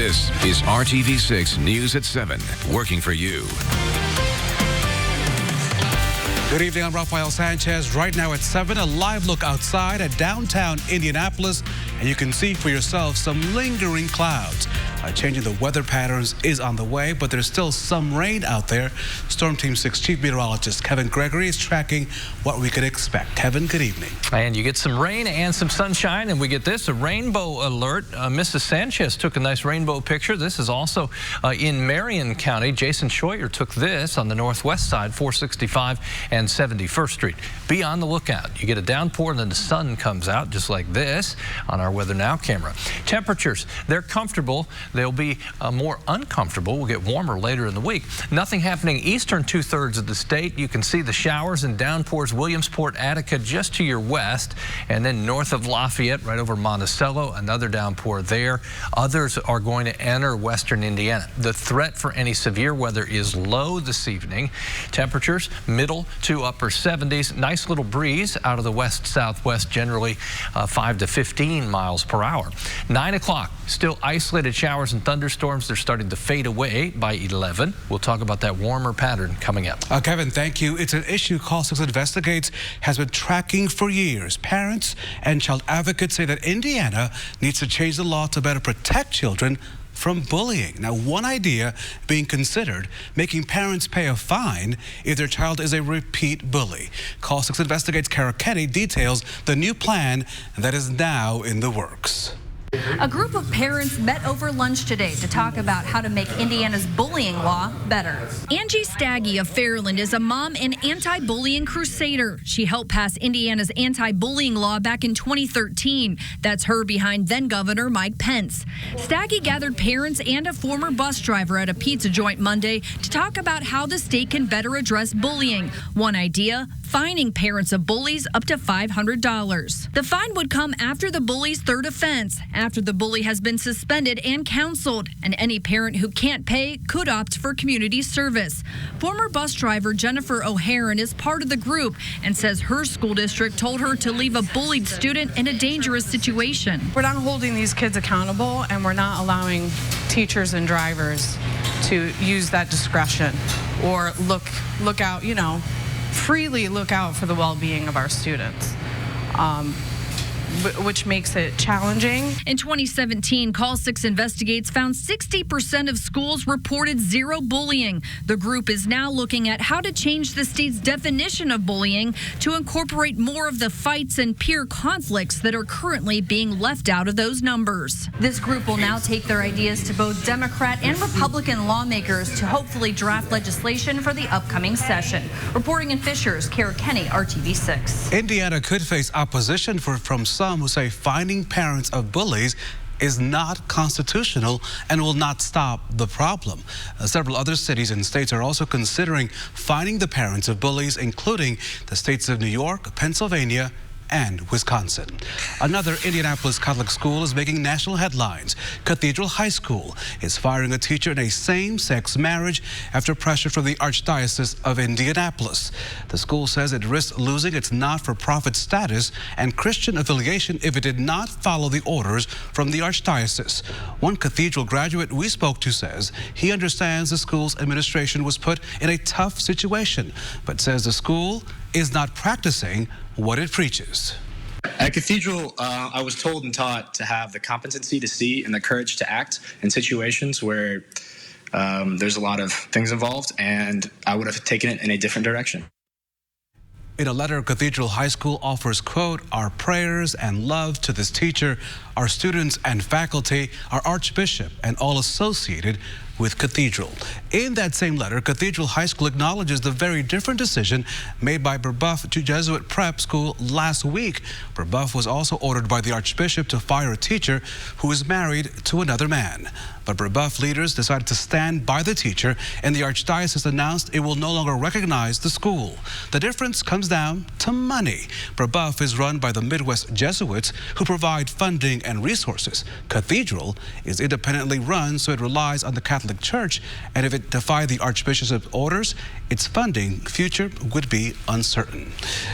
This is RTV6 News at 7, working for you. Good evening, I'm Rafael Sanchez. Right now at 7, a live look outside at downtown Indianapolis, and you can see for yourself some lingering clouds. Changing the weather patterns is on the way, but there's still some rain out there. Storm Team 6 Chief Meteorologist Kevin Gregory is tracking what we could expect. Kevin, good evening. And you get some rain and some sunshine, and we get this, a rainbow alert. Mrs. Sanchez took a nice rainbow picture. This is also in Marion County. Jason Scheuer took this on the northwest side, 465 and 71st Street. Be on the lookout. You get a downpour and then the sun comes out just like this on our Weather Now camera. Temperatures, they're comfortable. They'll be more uncomfortable. We'll get warmer later in the week. Nothing happening eastern two-thirds of the state. You can see the showers and downpours Williamsport, Attica just to your west, and then north of Lafayette right over Monticello, another downpour there. Others are going to enter western Indiana. The threat for any severe weather is low this evening. Temperatures middle to upper 70s. Nice little breeze out of the west-southwest, generally 5 to 15 miles per hour. 9 o'clock, still isolated showers and thunderstorms. They're starting to fade away by 11. We'll talk about that warmer pattern coming up. Kevin, thank you. It's an issue Call 6 Investigates has been tracking for years. Parents and child advocates say that Indiana needs to change the law to better protect children from bullying. Now, one idea being considered, making parents pay a fine if their child is a repeat bully. Call 6 Investigates' Kara Kenny details the new plan that is now in the works. A group of parents met over lunch today to talk about how to make Indiana's bullying law better. Angie Staggy of Fairland is a mom and anti-bullying crusader. She helped pass Indiana's anti-bullying law back in 2013. That's her behind then-Governor Mike Pence. Staggy gathered parents and a former bus driver at a pizza joint Monday to talk about how the state can better address bullying. One idea, fining parents of bullies up to $500. The fine would come after the bully's third offense, after the bully has been suspended and counseled, and any parent who can't pay could opt for community service. Former bus driver Jennifer O'Haron is part of the group and says her school district told her to leave a bullied student in a dangerous situation. We're not holding these kids accountable, and we're not allowing teachers and drivers to use that discretion or look out, freely look out for the well-being of our students. Which makes it challenging. In 2017, Call 6 Investigates found 60% of schools reported zero bullying. The group is now looking at how to change the state's definition of bullying to incorporate more of the fights and peer conflicts that are currently being left out of those numbers. This group will now take their ideas to both Democrat and Republican lawmakers to hopefully draft legislation for the upcoming session. Reporting in Fishers, Kara Kenny, RTV6. Indiana could face opposition from some who say fining parents of bullies is not constitutional and will not stop the problem. Several other cities and states are also considering fining the parents of bullies, including the states of New York, Pennsylvania, and Wisconsin. Another Indianapolis Catholic school is making national headlines. Cathedral High School is firing a teacher in a same-sex marriage after pressure from the Archdiocese of Indianapolis. The school says it risks losing its not-for-profit status and Christian affiliation if it did not follow the orders from the Archdiocese. One Cathedral graduate we spoke to says he understands the school's administration was put in a tough situation, but says the school is not practicing what it preaches. At Cathedral, I was told and taught to have the competency to see and the courage to act in situations where there's a lot of things involved, and I would have taken it in a different direction. In a letter, Cathedral High School offers, quote, our prayers and love to this teacher, our students and faculty, our Archbishop, and all associated with Cathedral. In that same letter, Cathedral High School acknowledges the very different decision made by Brebeuf Jesuit Prep School last week. Brebeuf was also ordered by the Archbishop to fire a teacher who is married to another man. But Brebeuf leaders decided to stand by the teacher, and the Archdiocese announced it will no longer recognize the school. The difference comes down to money. Brebeuf is run by the Midwest Jesuits, who provide funding and resources. Cathedral is independently run, so it relies on the Catholic Catholic Church, and if it defied the Archbishop's orders, its funding future would be uncertain.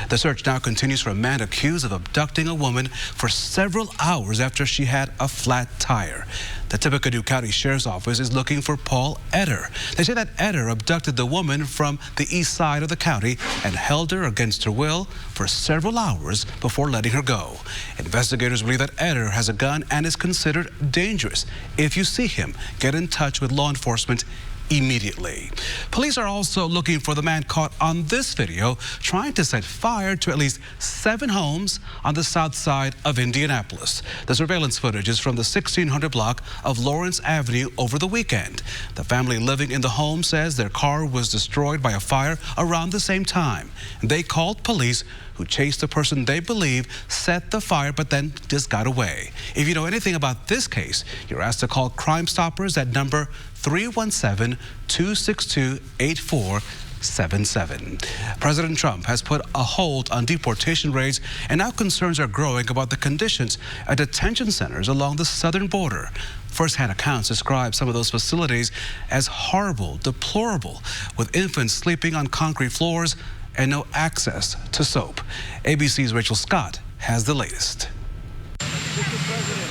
The search now continues for a man accused of abducting a woman for several hours after she had a flat tire. The Tippecanoe County Sheriff's Office is looking for Paul Etter. They say that Etter abducted the woman from the east side of the county and held her against her will for several hours before letting her go. Investigators believe that Etter has a gun and is considered dangerous. If you see him, get in touch with law enforcement immediately. Police are also looking for the man caught on this video trying to set fire to at least 7 homes on the south side of Indianapolis. The surveillance footage is from the 1600 block of Lawrence Avenue over the weekend. The family living in the home says their car was destroyed by a fire around the same time. They called police, who chased the person they believe set the fire but then just got away. If you know anything about this case, you're asked to call Crime Stoppers at number 317-262-8477. President Trump has put a hold on deportation raids, and now concerns are growing about the conditions at detention centers along the southern border. First-hand accounts describe some of those facilities as horrible, deplorable, with infants sleeping on concrete floors and no access to soap. ABC's Rachel Scott has the latest.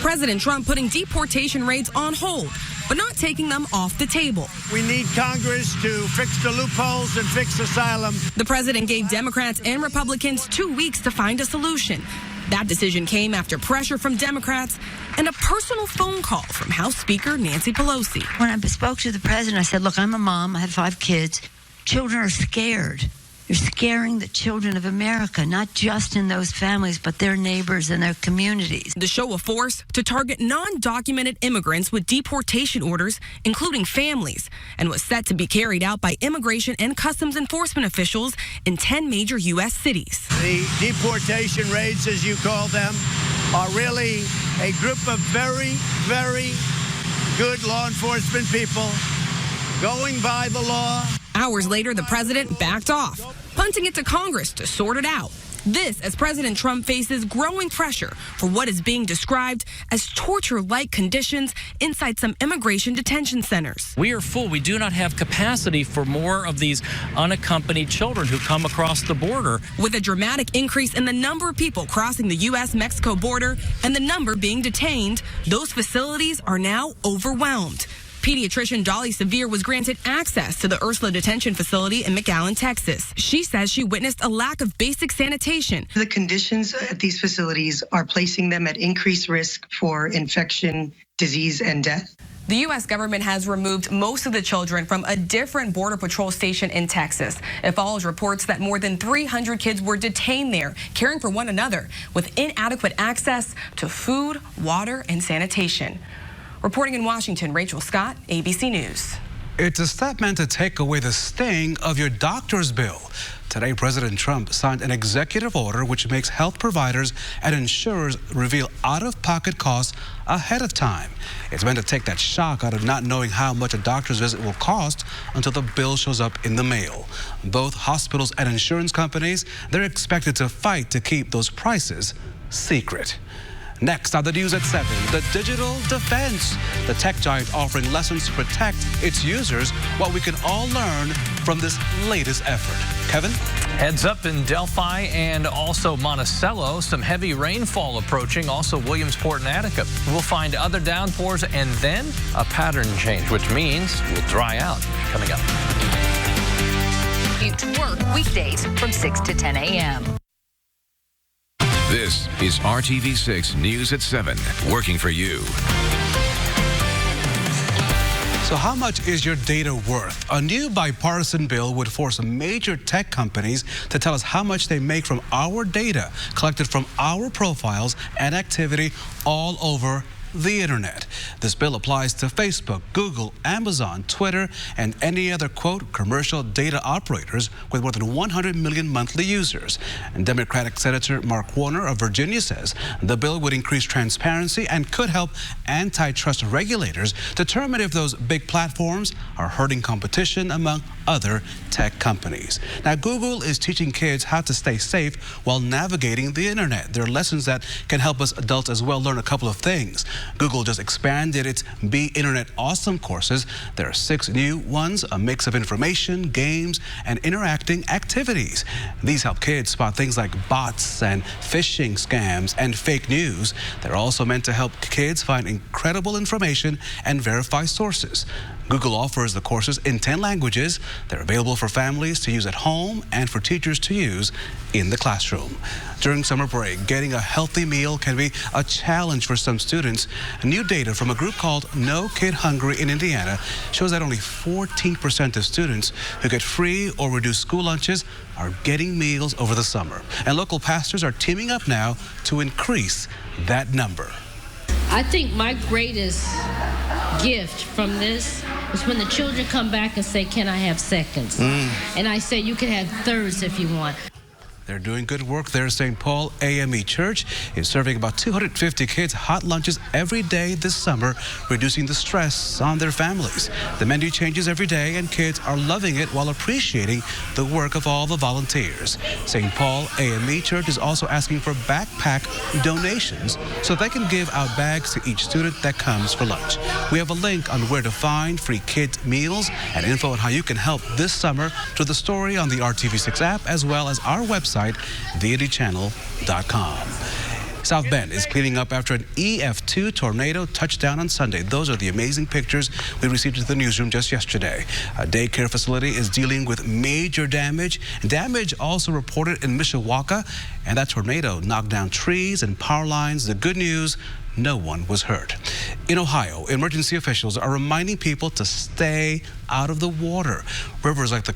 President Trump putting deportation raids on hold, but not taking them off the table. We need Congress to fix the loopholes and fix asylum. The president gave Democrats and Republicans 2 weeks to find a solution. That decision came after pressure from Democrats and a personal phone call from House Speaker Nancy Pelosi. When I spoke to the president, I said, look, I'm a mom. I have 5 kids. Children are scared. You're scaring the children of America, not just in those families, but their neighbors and their communities. The show of force to target non-documented immigrants with deportation orders, including families, and was set to be carried out by immigration and customs enforcement officials in 10 major U.S. cities. The deportation raids, as you call them, are really a group of very, very good law enforcement people going by the law. Hours later, the president backed off, punting it to Congress to sort it out. This as President Trump faces growing pressure for what is being described as torture-like conditions inside some immigration detention centers. We are full. We do not have capacity for more of these unaccompanied children who come across the border. With a dramatic increase in the number of people crossing the U.S.-Mexico border and the number being detained, those facilities are now overwhelmed. Pediatrician Dolly Sevier was granted access to the Ursula Detention Facility in McAllen, Texas. She says she witnessed a lack of basic sanitation. The conditions at these facilities are placing them at increased risk for infection, disease, and death. The U.S. government has removed most of the children from a different Border Patrol station in Texas. It follows reports that more than 300 kids were detained there, caring for one another, with inadequate access to food, water, and sanitation. Reporting in Washington, Rachel Scott, ABC News. It's a step meant to take away the sting of your doctor's bill. Today, President Trump signed an executive order which makes health providers and insurers reveal out-of-pocket costs ahead of time. It's meant to take that shock out of not knowing how much a doctor's visit will cost until the bill shows up in the mail. Both hospitals and insurance companies, they're expected to fight to keep those prices secret. Next on the news at 7, the digital defense. The tech giant offering lessons to protect its users, what we can all learn from this latest effort. Kevin? Heads up in Delphi and also Monticello. Some heavy rainfall approaching, also Williamsport and Attica. We'll find other downpours and then a pattern change, which means we'll dry out. Coming up. To work weekdays from 6 to 10 a.m. This is RTV6 News at 7, working for you. So how much is your data worth? A new bipartisan bill would force major tech companies to tell us how much they make from our data collected from our profiles and activity all over the internet. This bill applies to Facebook, Google, Amazon, Twitter, and any other, quote, commercial data operators with more than 100 million monthly users. And Democratic Senator Mark Warner of Virginia says the bill would increase transparency and could help antitrust regulators determine if those big platforms are hurting competition among other tech companies. Now, Google is teaching kids how to stay safe while navigating the internet. There are lessons that can help us adults as well learn a couple of things. Google just expanded its Be Internet Awesome courses. There are 6 new ones, a mix of information, games, and interacting activities. These help kids spot things like bots and phishing scams and fake news. They're also meant to help kids find incredible information and verify sources. Google offers the courses in 10 languages. They're available for families to use at home and for teachers to use in the classroom. During summer break, getting a healthy meal can be a challenge for some students. New data from a group called No Kid Hungry in Indiana shows that only 14% of students who get free or reduced school lunches are getting meals over the summer. And local pastors are teaming up now to increase that number. I think my greatest gift from this is when the children come back and say, can I have seconds? And I say, you can have thirds if you want. They're doing good work there. St. Paul AME Church is serving about 250 kids hot lunches every day this summer, reducing the stress on their families. The menu changes every day, and kids are loving it while appreciating the work of all the volunteers. St. Paul AME Church is also asking for backpack donations so they can give out bags to each student that comes for lunch. We have a link on where to find free kids meals and info on how you can help this summer through the story on the RTV6 app, as well as our website, theindychannel.com. South Bend is cleaning up after an EF2 tornado touched down on Sunday. Those are the amazing pictures we received at the newsroom just yesterday. A daycare facility is dealing with major damage. Damage also reported in Mishawaka, and that tornado knocked down trees and power lines. The good news, no one was hurt. In Ohio, emergency officials are reminding people to stay out of the water. Rivers like the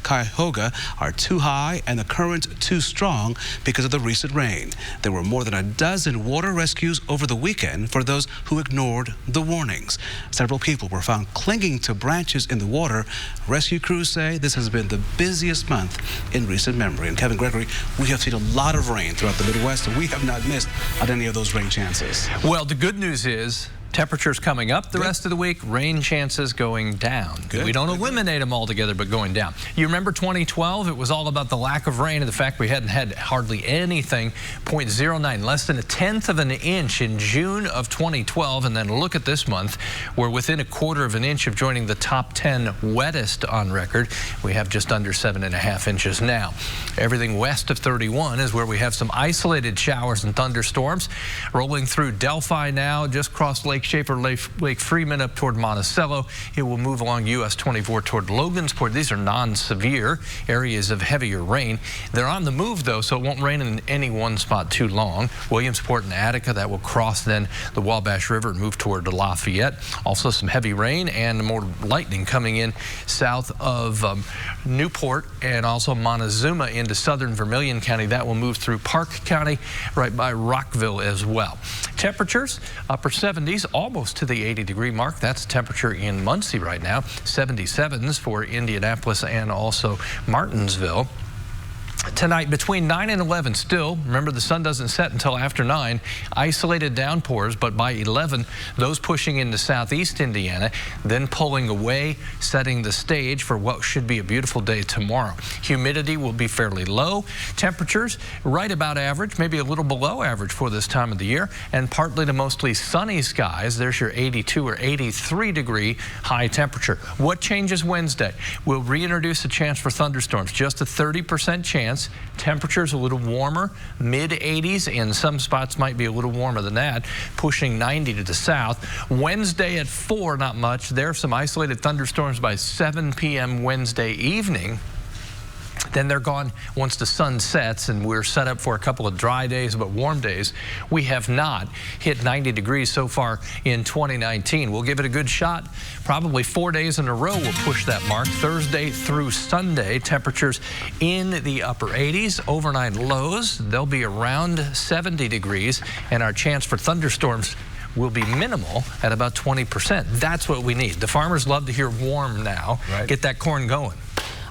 Cuyahoga are too high and the current too strong because of the recent rain. There were more than a dozen water rescues over the weekend for those who ignored the warnings. Several people were found clinging to branches in the water. Rescue crews say this has been the busiest month in recent memory. And Kevin Gregory, we have seen a lot of rain throughout the Midwest, and we have not missed on any of those rain chances. Well, the good news is temperatures coming up the rest of the week, rain chances going down. We don't eliminate them altogether, but going down. You remember 2012? It was all about the lack of rain and the fact we hadn't had hardly anything. 0.09, less than 1/10 of an inch in June of 2012. And then look at this month. We're within 1/4 of an inch of joining the top 10 wettest on record. We have just under 7.5 inches now. Everything west of 31 is where we have some isolated showers and thunderstorms. Rolling through Delphi now, just crossed Lake Schaefer, Lake Freeman up toward Monticello. It will move along US 24 toward Logansport. These are non-severe areas of heavier rain. They're on the move, though, so it won't rain in any one spot too long. Williamsport and Attica, that will cross then the Wabash River and move toward Lafayette. Also some heavy rain and more lightning coming in south of Newport and also Montezuma into southern Vermilion County. That will move through Park County right by Rockville as well. Temperatures, upper 70s, almost to the 80-degree mark. That's temperature in Muncie right now. 77s for Indianapolis and also Martinsville. Tonight between 9 and 11 still, remember the sun doesn't set until after 9, isolated downpours, but by 11, those pushing into southeast Indiana, then pulling away, setting the stage for what should be a beautiful day tomorrow. Humidity will be fairly low. Temperatures right about average, maybe a little below average for this time of the year, and partly to mostly sunny skies. There's your 82 or 83 degree high temperature. What changes Wednesday? We'll reintroduce a chance for thunderstorms, just a 30% chance. Temperatures a little warmer, mid-80s, and some spots might be a little warmer than that, pushing 90 to the south. Wednesday at 4, not much. There are some isolated thunderstorms by 7 p.m. Wednesday evening. Then they're gone once the sun sets, and we're set up for a couple of dry days but warm days. We have not hit 90 degrees so far in 2019. We'll give it a good shot. Probably 4 days in a row we'll push that mark. Thursday through Sunday, temperatures in the upper 80s. Overnight lows, they'll be around 70 degrees, and our chance for thunderstorms will be minimal at about 20%. That's what we need. The farmers love to hear warm now. Right. Get that corn going.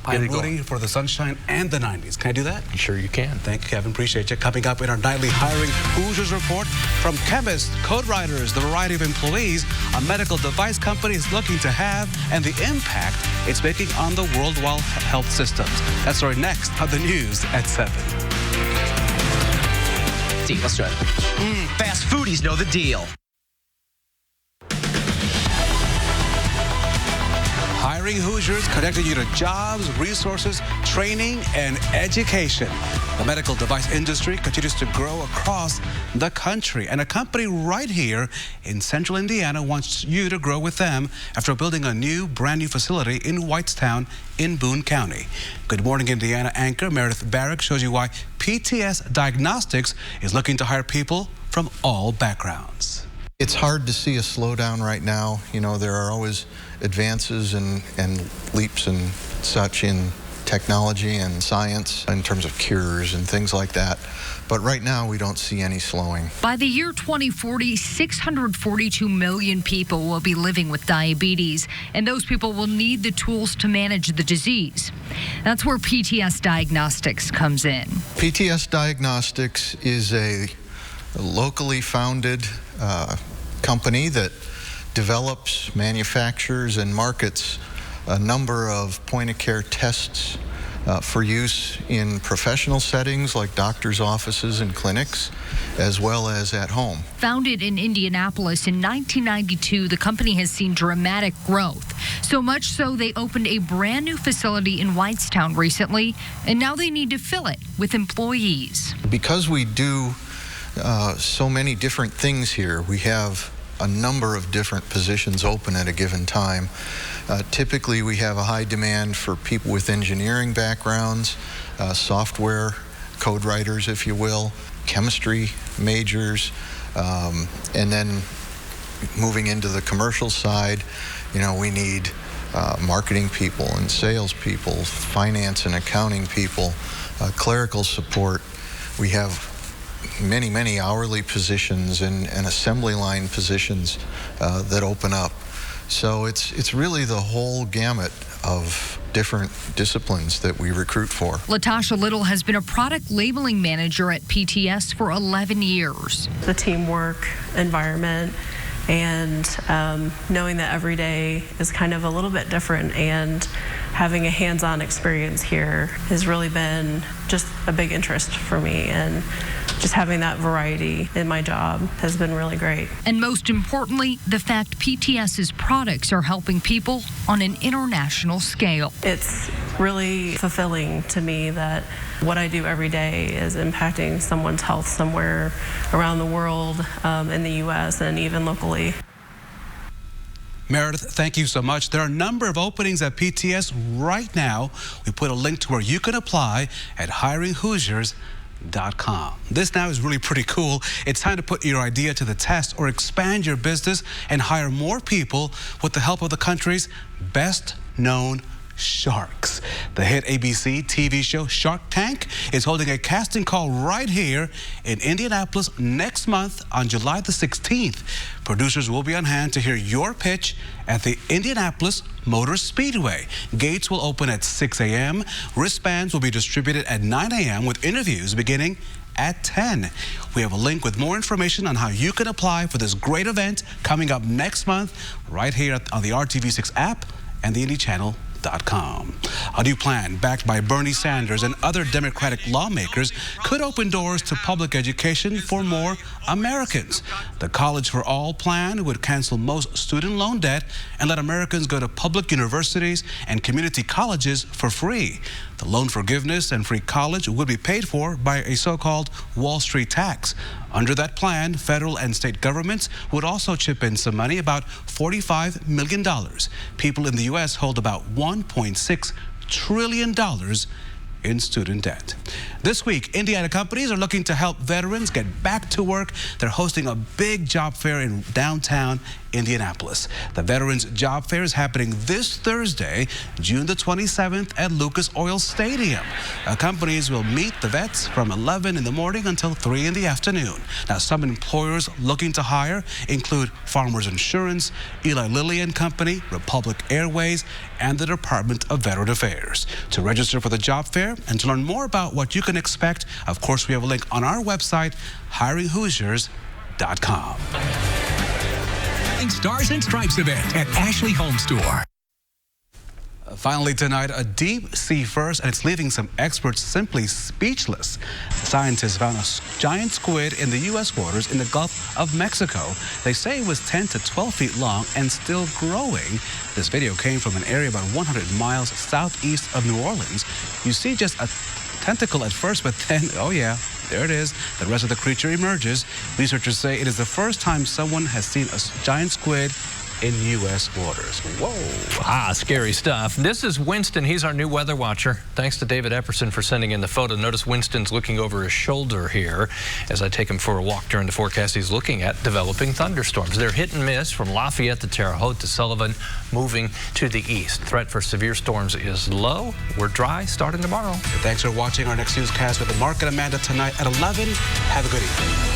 I'm rooting for the sunshine and the 90s. Can I do that? Sure you can. Thank you, Kevin. Appreciate you. Coming up in our nightly hiring Hoosiers report, from chemists, code writers, the variety of employees a medical device company is looking to have, and the impact it's making on the worldwide health systems. That's our next on the news at 7. Let's do it. Fast foodies know the deal. Hiring Hoosiers, connecting you to jobs, resources, training, and education. The medical device industry continues to grow across the country, and a company right here in central Indiana wants you to grow with them after building a brand new facility in Whitestown in Boone County. Good Morning Indiana anchor Meredith Barrick shows you why PTS Diagnostics is looking to hire people from all backgrounds. It's hard to see a slowdown right now. You know, there are always advances and leaps and such in technology and science in terms of cures and things like that. But right now, we don't see any slowing. By the year 2040, 642 million people will be living with diabetes, and those people will need the tools to manage the disease. That's where PTS Diagnostics comes in. PTS Diagnostics is a locally founded company that develops, manufactures, and markets a number of point-of-care tests for use in professional settings like doctors' offices and clinics, as well as at home. Founded in Indianapolis in 1992, the company has seen dramatic growth. So much so they opened a brand new facility in Whitestown recently, and now they need to fill it with employees. Because we do so many different things here, we have a number of different positions open at a given time. Typically, we have a high demand for people with engineering backgrounds, software code writers, if you will, chemistry majors, and then moving into the commercial side, you know, we need marketing people and sales people, finance and accounting people, clerical support. We have many hourly positions and assembly line positions that open up. So it's really the whole gamut of different disciplines that we recruit for. Latasha Little has been a product labeling manager at PTS for 11 years. The teamwork environment and knowing that every day is kind of a little bit different, and having a hands-on experience here has really been just a big interest for me, and just having that variety in my job has been really great. And most importantly, the fact PTS's products are helping people on an international scale. It's really fulfilling to me that what I do every day is impacting someone's health somewhere around the world, in the U.S. and even locally. Meredith, thank you so much. There are a number of openings at PTS right now. We put a link to where you can apply at hiringhoosiers.com. This now is really pretty cool. It's time to put your idea to the test or expand your business and hire more people with the help of the country's best known sharks. The hit ABC TV show Shark Tank is holding a casting call right here in Indianapolis next month on July the 16th. Producers will be on hand to hear your pitch at the Indianapolis Motor Speedway. Gates will open at 6 a.m. Wristbands will be distributed at 9 a.m. with interviews beginning at 10. We have a link with more information on how you can apply for this great event coming up next month right here on the RTV6 app and the Indy Channel. A new plan backed by Bernie Sanders and other Democratic lawmakers could open doors to public education for more Americans. The College for All plan would cancel most student loan debt and let Americans go to public universities and community colleges for free. The loan forgiveness and free college would be paid for by a so-called Wall Street tax. Under that plan, federal and state governments would also chip in some money, about $45 million. People in the U.S. hold about $1.6 trillion in student debt. This week, Indiana companies are looking to help veterans get back to work. They're hosting a big job fair in downtown Indianapolis. The Veterans Job Fair is happening this Thursday, June the 27th at Lucas Oil Stadium. Companies will meet the vets from 11 in the morning until 3 in the afternoon. Now, some employers looking to hire include Farmers Insurance, Eli Lilly and Company, Republic Airways, and the Department of Veteran Affairs. To register for the job fair and to learn more about what you can expect, of course, we have a link on our website, hiringhoosiers.com. Stars and Stripes event at Ashley Home Store. Finally tonight, a deep sea first, and it's leaving some experts simply speechless. Scientists found a giant squid in the U.S. waters in the Gulf of Mexico. They say it was 10 to 12 feet long and still growing. This video came from an area about 100 miles southeast of New Orleans. You see just a tentacle at first, but then, oh yeah, there it is. The rest of the creature emerges. Researchers say it is the first time someone has seen a giant squid in U.S. waters. Whoa. Scary stuff. This is Winston. He's our new weather watcher. Thanks to David Epperson for sending in the photo. Notice Winston's looking over his shoulder here as I take him for a walk during the forecast. He's looking at developing thunderstorms. They're hit and miss from Lafayette to Terre Haute to Sullivan, moving to the east. Threat for severe storms is low. We're dry starting tomorrow. Thanks for watching our next newscast with Mark and Amanda tonight at 11. Have a good evening.